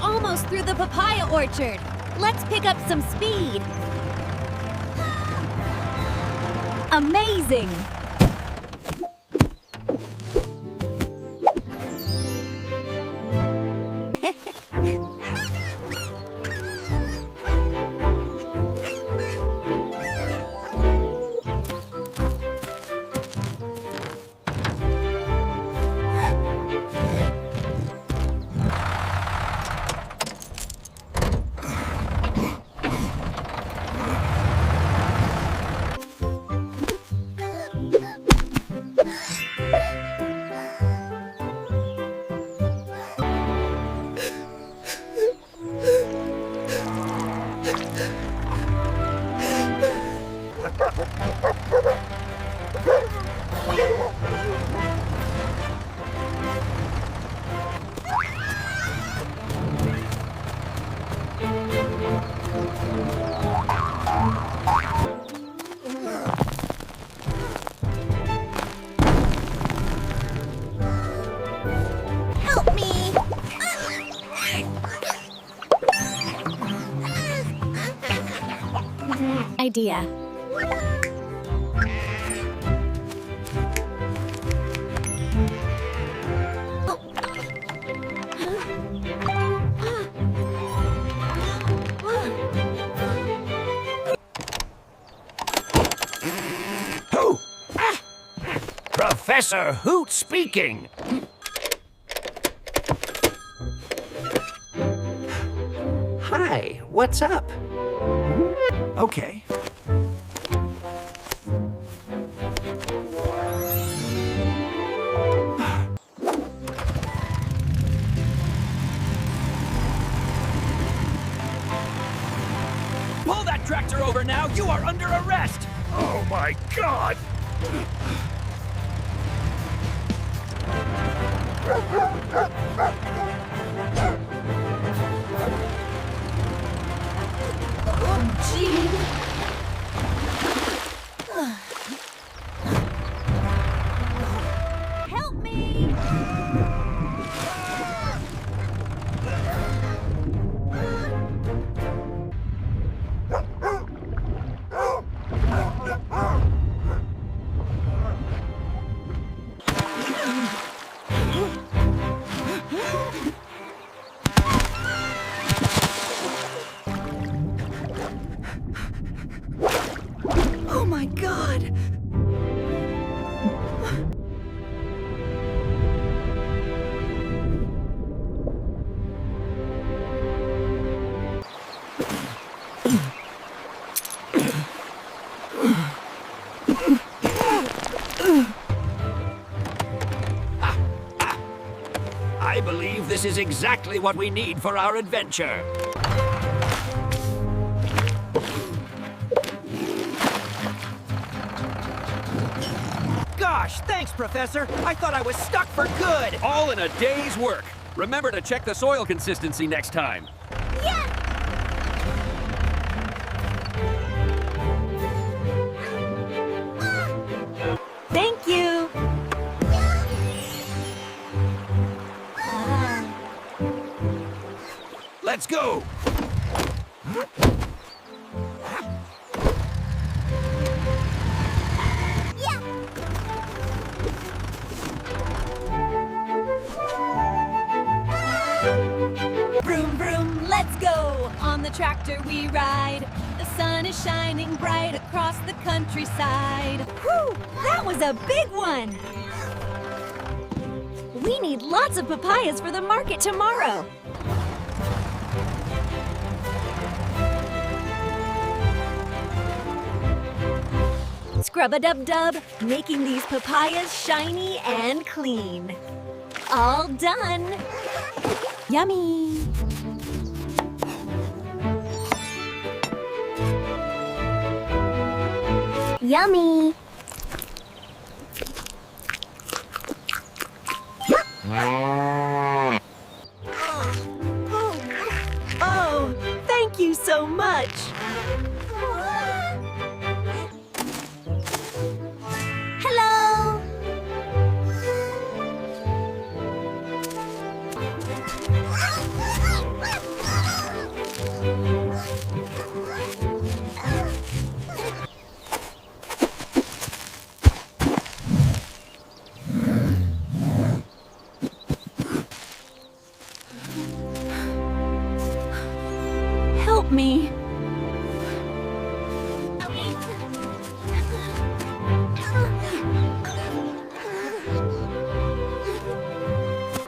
almost through the papaya orchard. Let's pick up some speed. Amazing! Help me! Idea. Who? Professor Hoot speaking. Hi, what's up? Okay. Pull that tractor over now! You are under arrest! Oh my God! Oh, gee. Help me! Oh my God! I believe this is exactly what we need for our adventure. Gosh, thanks, Professor! I thought I was stuck for good! All in a day's work. Remember to check the soil consistency next time. Thank you! Let's go! Vroom, vroom, let's go! On the tractor we ride. The sun is shining bright across the countryside. Whew! That was a big one! We need lots of papayas for the market tomorrow. Scrub-a-dub-dub, making these papayas shiny and clean. All done! Yummy! Yummy! Oh, thank you so much! Hello! help me.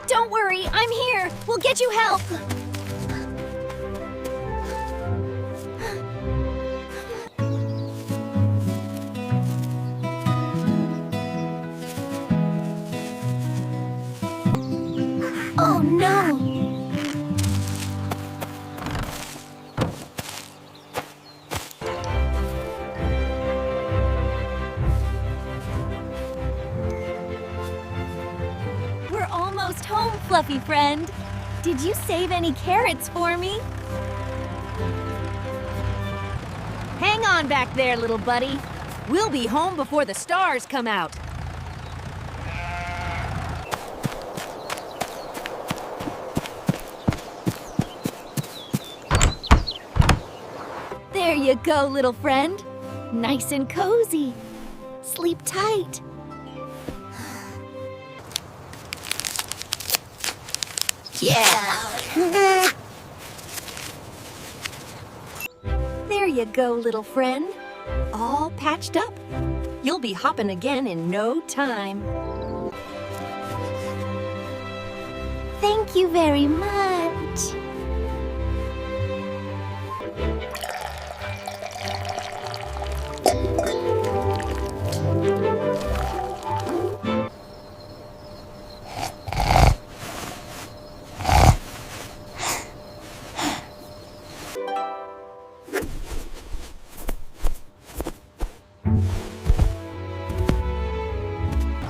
Don't worry, I'm here. We'll get you help. Oh no! We're almost home, Fluffy friend. Did you save any carrots for me? Hang on back there, little buddy. We'll be home before the stars come out. There you go, little friend. Nice and cozy. Sleep tight. Yeah. There you go, little friend. All patched up. You'll be hopping again in no time. Thank you very much.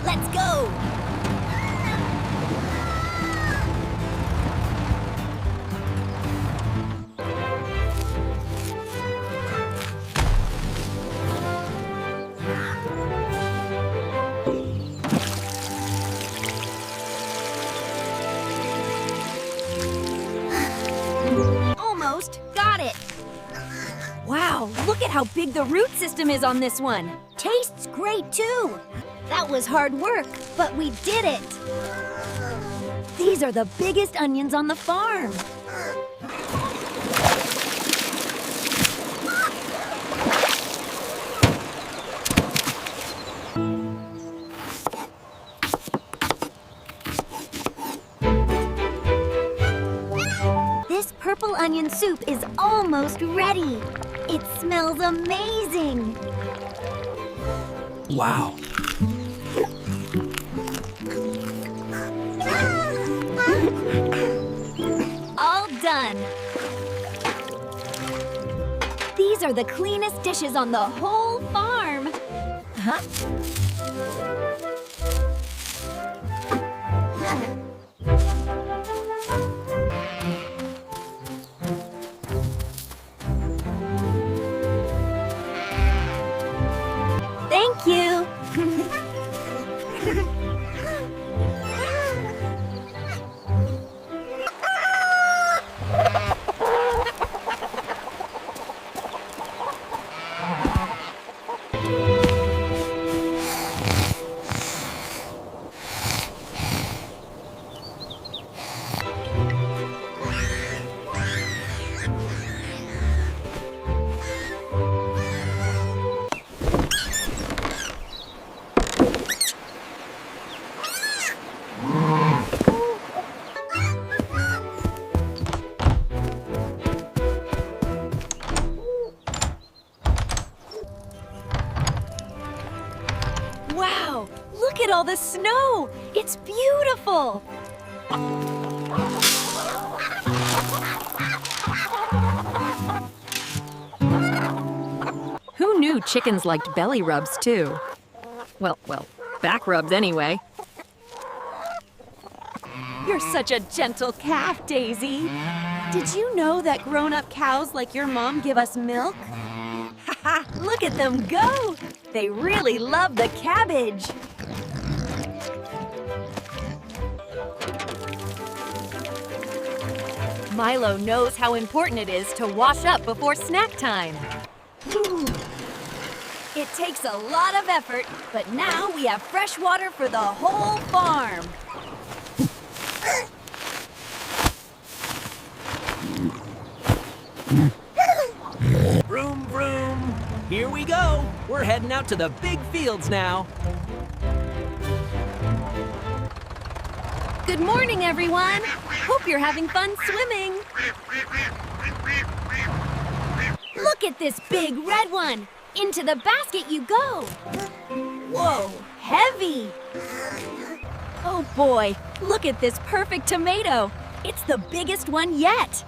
Let's go! Almost got it! Wow, look at how big the root system is on this one. Tastes great too. That was hard work, but we did it. These are the biggest onions on the farm. This purple onion soup is almost ready. It smells amazing. Wow. All done. These are the cleanest dishes on the whole farm. Huh? Thank you. Wow, look at all the snow. It's beautiful. Who knew chickens liked belly rubs too? Well, back rubs anyway. You're such a gentle calf, Daisy. Did you know that grown-up cows like your mom give us milk? Haha, look at them go! They really love the cabbage. Milo knows how important it is to wash up before snack time. It takes a lot of effort, but now we have fresh water for the whole farm. go! We're heading out to the big fields now. Good morning, everyone. Hope you're having fun swimming. Look at this big red one. Into the basket you go. Whoa, heavy. Oh boy, look at this perfect tomato. It's the biggest one yet.